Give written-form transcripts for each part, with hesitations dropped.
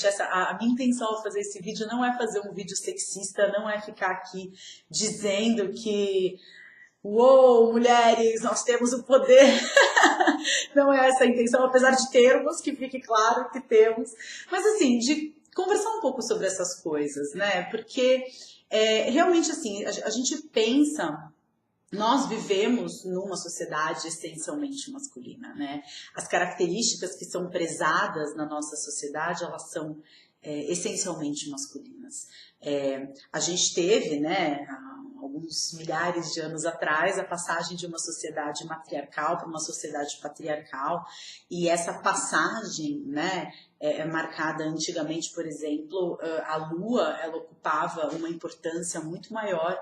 A minha intenção ao fazer esse vídeo não é fazer um vídeo sexista, não é ficar aqui dizendo que uou, mulheres, nós temos o poder. Não é essa a intenção, apesar de termos, que fique claro que temos. Mas assim, de conversar um pouco sobre essas coisas, né? Porque realmente assim, a gente pensa... Nós vivemos numa sociedade essencialmente masculina, né? As características que são prezadas na nossa sociedade, elas são essencialmente masculinas. A gente teve, né, há alguns milhares de anos atrás, a passagem de uma sociedade matriarcal para uma sociedade patriarcal, e essa passagem, né, marcada antigamente, por exemplo, a Lua, ela ocupava uma importância muito maior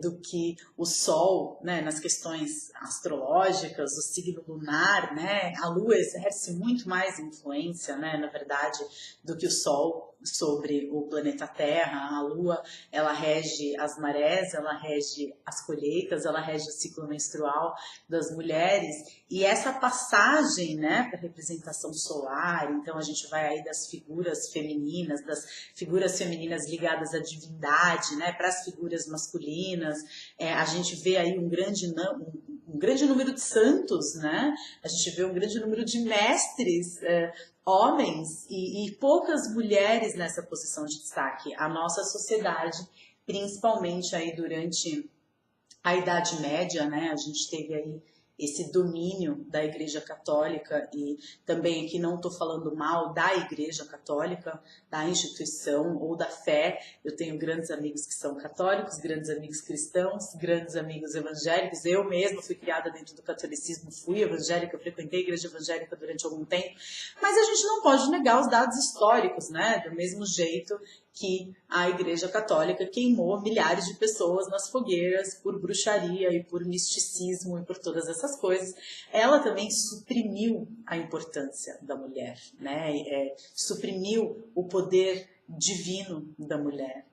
do que o Sol, né, nas questões astrológicas, o signo lunar, né, a Lua exerce muito mais influência, né, na verdade, do que o Sol sobre o planeta Terra. A Lua, ela rege as marés, ela rege as colheitas, ela rege o ciclo menstrual das mulheres, e essa passagem, né, para a representação solar, então a gente vai aí das figuras femininas ligadas à divindade, né, para as figuras masculinas, a gente vê aí um grande número de santos, né, a gente vê um grande número de mestres, homens e poucas mulheres nessa posição de destaque. A nossa sociedade, principalmente aí durante a Idade Média, né, a gente teve aí esse domínio da Igreja Católica, e também aqui não estou falando mal da Igreja Católica, da instituição ou da fé. Eu tenho grandes amigos que são católicos, grandes amigos cristãos, grandes amigos evangélicos. Eu mesma fui criada dentro do catolicismo, fui evangélica, frequentei a igreja evangélica durante algum tempo, mas a gente não pode negar os dados históricos, né? Do mesmo jeito que a Igreja Católica queimou milhares de pessoas nas fogueiras por bruxaria e por misticismo e por todas essas coisas, ela também suprimiu a importância da mulher, né? Suprimiu o poder divino da mulher.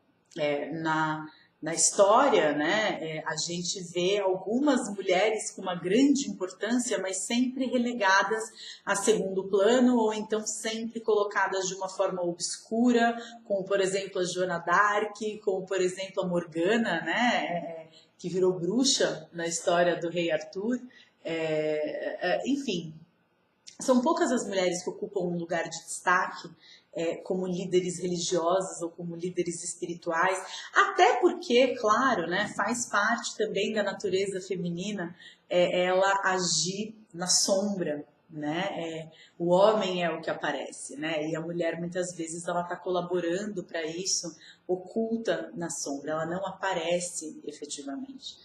Na história, né, a gente vê algumas mulheres com uma grande importância, mas sempre relegadas a segundo plano, ou então sempre colocadas de uma forma obscura, como por exemplo a Joana d'Arc, como por exemplo a Morgana, né, que virou bruxa na história do rei Arthur. Enfim, são poucas as mulheres que ocupam um lugar de destaque como líderes religiosos ou como líderes espirituais, até porque, claro, né, faz parte também da natureza feminina ela agir na sombra, né? O homem é o que aparece, né? E a mulher muitas vezes ela está colaborando para isso, oculta na sombra, ela não aparece efetivamente.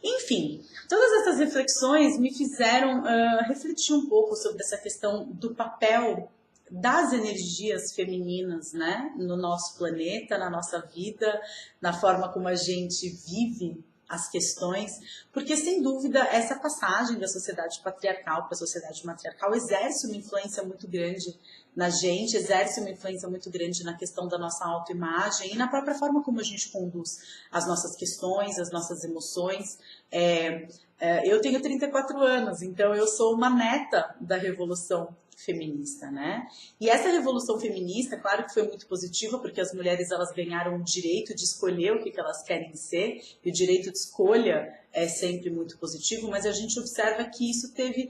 Enfim, todas essas reflexões me fizeram refletir um pouco sobre essa questão do papel das energias femininas, né, no nosso planeta, na nossa vida, na forma como a gente vive as questões, porque sem dúvida essa passagem da sociedade patriarcal para a sociedade matriarcal exerce uma influência muito grande na gente, exerce uma influência muito grande na questão da nossa autoimagem e na própria forma como a gente conduz as nossas questões, as nossas emoções. Eu tenho 34 anos, então eu sou uma neta da Revolução Feminista, né? E essa Revolução Feminista, claro que foi muito positiva, porque as mulheres elas ganharam o direito de escolher o que elas querem ser, e o direito de escolha é sempre muito positivo, mas a gente observa que isso teve,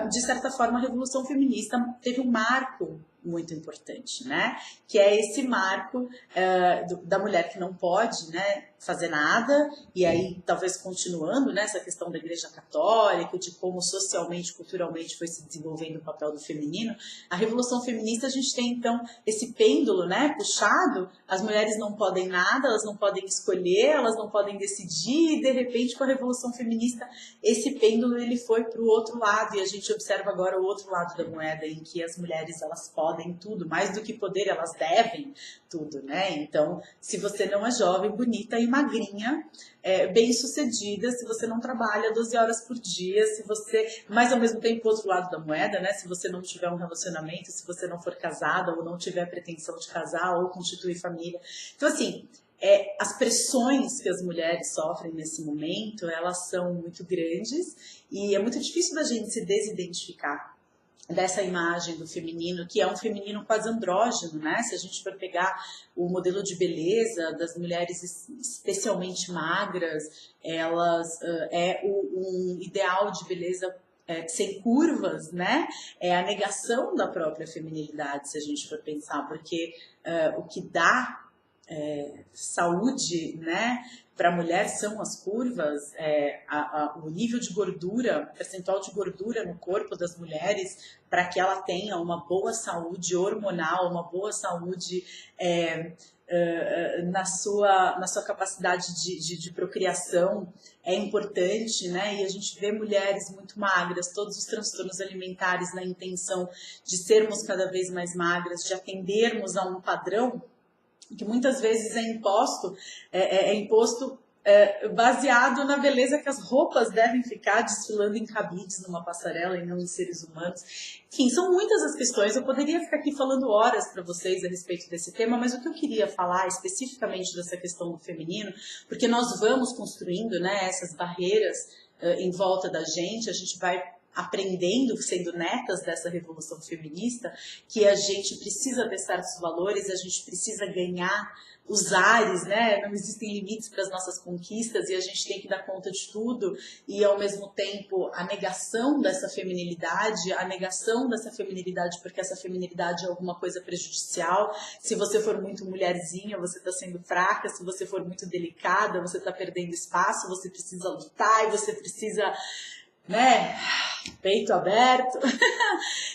de certa forma, a Revolução Feminista teve um marco muito importante, né? Que é esse marco da mulher que não pode, né, fazer nada, e aí talvez continuando nessa questão da Igreja Católica, de como socialmente, culturalmente foi se desenvolvendo o papel do feminino. A Revolução Feminista, a gente tem então esse pêndulo, né, puxado, as mulheres não podem nada, elas não podem escolher, elas não podem decidir, e de repente com a Revolução Feminista esse pêndulo ele foi para o outro lado, e a gente observa agora o outro lado da moeda, em que as mulheres elas podem tudo, mais do que poder, elas devem tudo, né? Então, se você não é jovem, bonita e magrinha, bem-sucedida, se você não trabalha 12 horas por dia, se você, mas ao mesmo tempo, outro lado da moeda, né? Se você não tiver um relacionamento, se você não for casada ou não tiver pretensão de casar ou constituir família. Então, assim, as pressões que as mulheres sofrem nesse momento, elas são muito grandes e é muito difícil da gente se desidentificar dessa imagem do feminino, que é um feminino quase andrógeno, né? Se a gente for pegar o modelo de beleza das mulheres especialmente magras, elas um ideal de beleza sem curvas, né? É a negação da própria feminilidade, se a gente for pensar, porque o que dá saúde, né, para a mulher são as curvas, o nível de gordura, percentual de gordura no corpo das mulheres, para que ela tenha uma boa saúde hormonal, uma boa saúde na sua capacidade de procriação, é importante, né? E a gente vê mulheres muito magras, todos os transtornos alimentares na intenção de sermos cada vez mais magras, de atendermos a um padrão que muitas vezes é imposto baseado na beleza que as roupas devem ficar desfilando em cabides numa passarela e não em seres humanos. Enfim, são muitas as questões. Eu poderia ficar aqui falando horas para vocês a respeito desse tema, mas o que eu queria falar especificamente dessa questão do feminino, porque nós vamos construindo, né, essas barreiras em volta da gente, a gente vai aprendendo, sendo netas dessa revolução feminista, que a gente precisa ter certos valores, a gente precisa ganhar os ares, né? Não existem limites para as nossas conquistas e a gente tem que dar conta de tudo, e ao mesmo tempo a negação dessa feminilidade porque essa feminilidade é alguma coisa prejudicial. Se você for muito mulherzinha, você está sendo fraca. Se você for muito delicada, você está perdendo espaço, você precisa lutar e você precisa, né, peito aberto,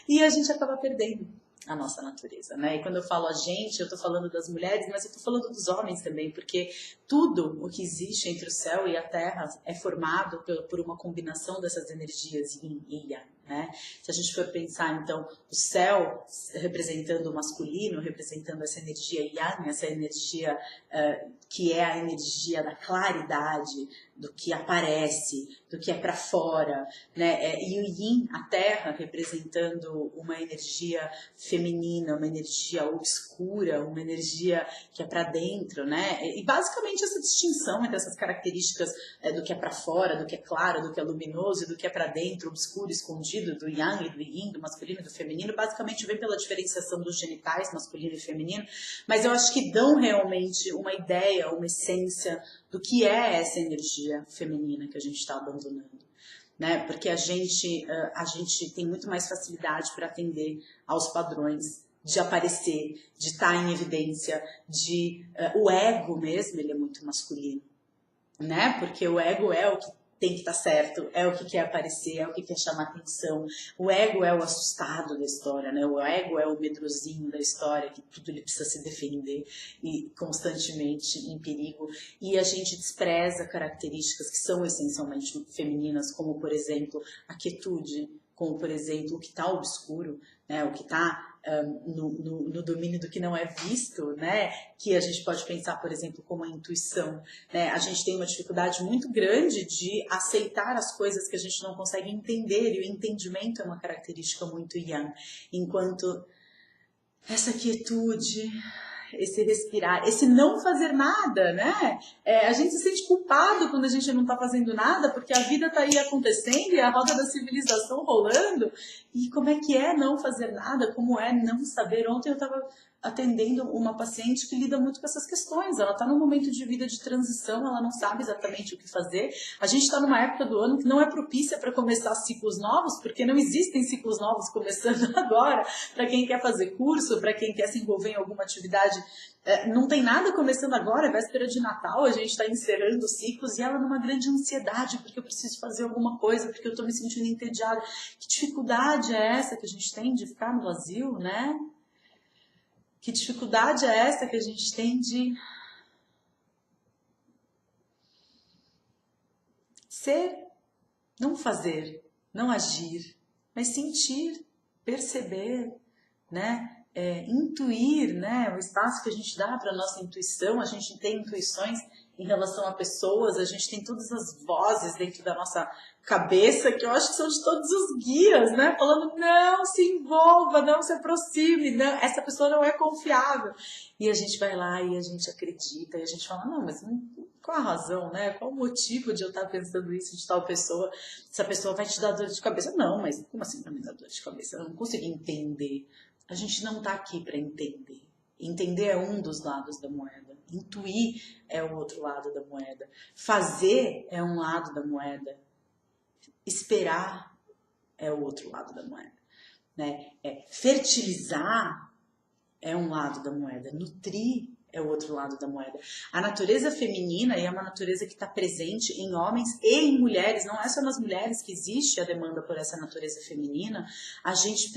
e a gente acaba perdendo a nossa natureza, né? E quando eu falo a gente, eu tô falando das mulheres, mas eu tô falando dos homens também, porque tudo o que existe entre o céu e a terra é formado por uma combinação dessas energias yin e yang, né? Se a gente for pensar, então, o céu representando o masculino, representando essa energia yang, essa energia que é a energia da claridade, do que aparece, do que é para fora, né? E o yin, a terra, representando uma energia feminina, uma energia obscura, uma energia que é para dentro, né? E basicamente essa distinção entre essas características do que é para fora, do que é claro, do que é luminoso, e do que é para dentro, obscuro, escondido, do yang e do yin, do masculino e do feminino, basicamente vem pela diferenciação dos genitais, masculino e feminino, mas eu acho que dão realmente uma ideia, uma essência do que é essa energia feminina que a gente está abandonando, né? Porque a gente tem muito mais facilidade para atender aos padrões de aparecer, de estar em evidência, o ego mesmo, ele é muito masculino, né? Porque o ego é o que tem que estar certo, é o que quer aparecer, é o que quer chamar atenção. O ego é o assustado da história, né? O ego é o medrosinho da história, que tudo ele precisa se defender e constantemente em perigo. E a gente despreza características que são essencialmente femininas, como, por exemplo, a quietude, como, por exemplo, o que está obscuro, né? O que está no domínio do que não é visto, né? Que a gente pode pensar, por exemplo, como a intuição, né? A gente tem uma dificuldade muito grande de aceitar as coisas que a gente não consegue entender, e o entendimento é uma característica muito yang, enquanto essa quietude, esse respirar, esse não fazer nada, né? A gente se sente culpado quando a gente não está fazendo nada, porque a vida está aí acontecendo e a roda da civilização rolando. E como é que é não fazer nada? Como é não saber? Ontem eu estava atendendo uma paciente que lida muito com essas questões. Ela está num momento de vida de transição, ela não sabe exatamente o que fazer. A gente está numa época do ano que não é propícia para começar ciclos novos, porque não existem ciclos novos começando agora. Para quem quer fazer curso, para quem quer se envolver em alguma atividade, não tem nada começando agora, é véspera de Natal, a gente está encerrando ciclos, e ela numa grande ansiedade, porque eu preciso fazer alguma coisa, porque eu estou me sentindo entediada. Que dificuldade é essa que a gente tem de ficar no vazio, né? Que dificuldade é essa que a gente tem de ser, não fazer, não agir, mas sentir, perceber, né? Intuir, né? O espaço que a gente dá para a nossa intuição. A gente tem intuições em relação a pessoas, a gente tem todas as vozes dentro da nossa cabeça, que eu acho que são de todos os guias, né? Falando, não se envolva, não se aproxime, não, essa pessoa não é confiável. E a gente vai lá e a gente acredita, e a gente fala, não, mas qual a razão, né? Qual o motivo de eu estar pensando isso de tal pessoa? Essa pessoa vai te dar dor de cabeça? Não, mas como assim vai me dar dor de cabeça? Eu não consigo entender. A gente não está aqui para entender. Entender é um dos lados da moeda. Intuir é o outro lado da moeda. Fazer é um lado da moeda. Esperar é o outro lado da moeda. Né? Fertilizar é um lado da moeda. Nutrir é o outro lado da moeda. A natureza feminina é uma natureza que está presente em homens e em mulheres. Não é só nas mulheres que existe a demanda por essa natureza feminina. A gente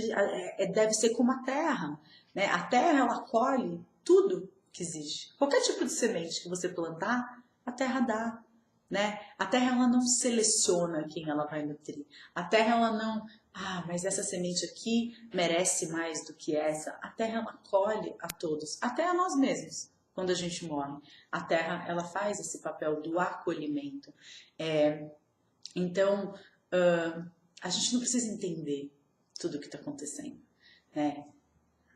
deve ser como a terra. Né? A terra, ela colhe tudo que existe. Qualquer tipo de semente que você plantar, a terra dá. Né? A terra, ela não seleciona quem ela vai nutrir. A terra, ela não... mas essa semente aqui merece mais do que essa. A terra, ela colhe a todos, até a nós mesmos, quando a gente morre. A terra, ela faz esse papel do acolhimento. Então, a gente não precisa entender tudo o que está acontecendo. Né?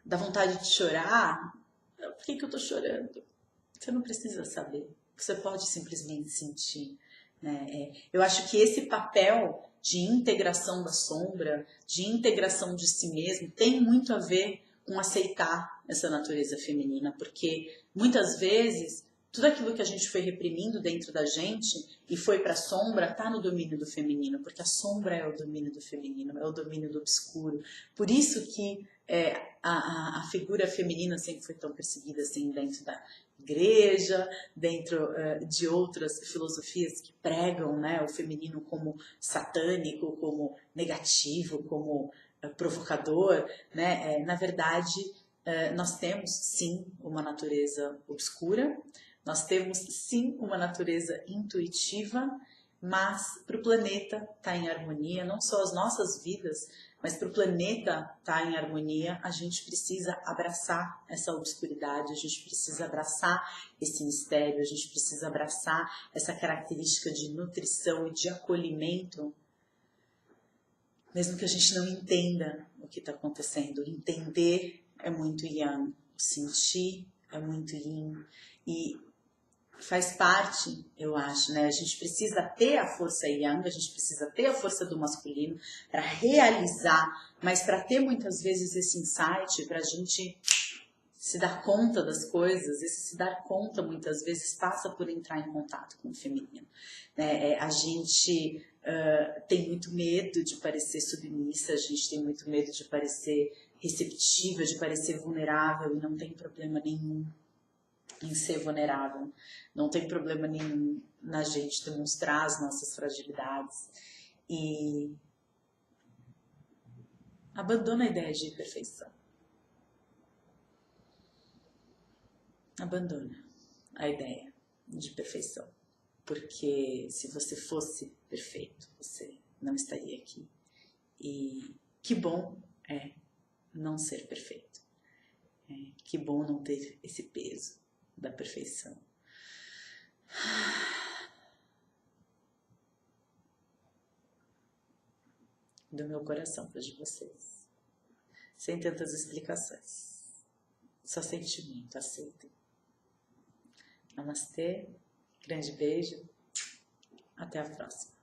Dá vontade de chorar? Por que eu estou chorando? Você não precisa saber. Você pode simplesmente sentir. Né? Eu acho que esse papel de integração da sombra, de integração de si mesmo, tem muito a ver com aceitar essa natureza feminina, porque muitas vezes tudo aquilo que a gente foi reprimindo dentro da gente e foi para a sombra está no domínio do feminino, porque a sombra é o domínio do feminino, é o domínio do obscuro. Por isso que a figura feminina sempre foi tão perseguida assim dentro da igreja, dentro de outras filosofias que pregam, né, o feminino como satânico, como negativo, como provocador. Né? Na verdade, nós temos sim uma natureza obscura, nós temos sim uma natureza intuitiva, mas para o planeta estar em harmonia, não só as nossas vidas, mas para o planeta estar em harmonia, a gente precisa abraçar essa obscuridade, a gente precisa abraçar esse mistério, a gente precisa abraçar essa característica de nutrição e de acolhimento, mesmo que a gente não entenda o que está acontecendo. Entender é muito yang, sentir é muito yin, e faz parte, eu acho, né? A gente precisa ter a força yang, a gente precisa ter a força do masculino para realizar, mas para ter muitas vezes esse insight, para a gente se dar conta das coisas, esse se dar conta muitas vezes passa por entrar em contato com o feminino. Né? A gente tem muito medo de parecer submissa, a gente tem muito medo de parecer receptiva, de parecer vulnerável, e não tem problema nenhum em ser vulnerável, não tem problema nenhum na gente demonstrar as nossas fragilidades e abandona a ideia de perfeição. Abandona a ideia de perfeição, porque se você fosse perfeito, você não estaria aqui. E que bom é não ser perfeito. Que bom não ter esse peso da perfeição. Do meu coração para de vocês. Sem tantas explicações. Só sentimento, aceitem. Namastê, grande beijo, até a próxima.